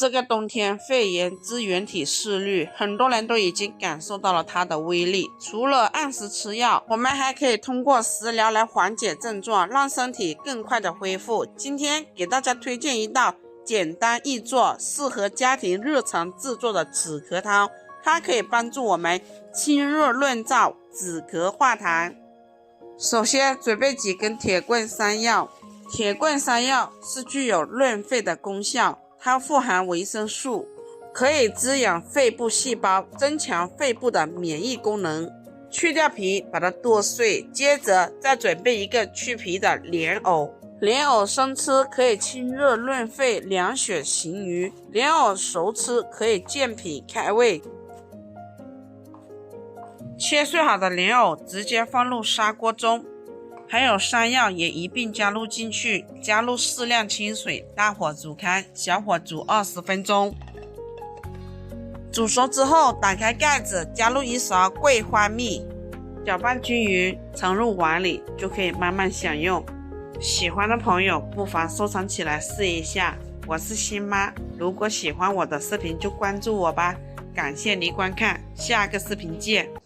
这个冬天肺炎支原体肆虐，很多人都已经感受到了它的威力。除了按时吃药，我们还可以通过食疗来缓解症状，让身体更快的恢复。今天给大家推荐一道简单易做、适合家庭日常制作的止咳汤，它可以帮助我们清热润燥、止咳化痰。首先准备几根铁棍山药。铁棍山药是具有润肺的功效，它富含维生素，可以滋养肺部细胞，增强肺部的免疫功能。去掉皮，把它剁碎，接着再准备一个去皮的莲藕。莲藕生吃可以清热润肺、凉血行瘀，莲藕熟吃可以健脾开胃。切碎好的莲藕直接放入砂锅中，还有山药也一并加入进去，加入适量清水，大火煮开，小火煮20分钟。煮熟之后，打开盖子，加入1勺桂花蜜，搅拌均匀，盛入碗里，就可以慢慢享用。喜欢的朋友不妨收藏起来试一下。我是新妈，如果喜欢我的视频就关注我吧。感谢您观看，下个视频见。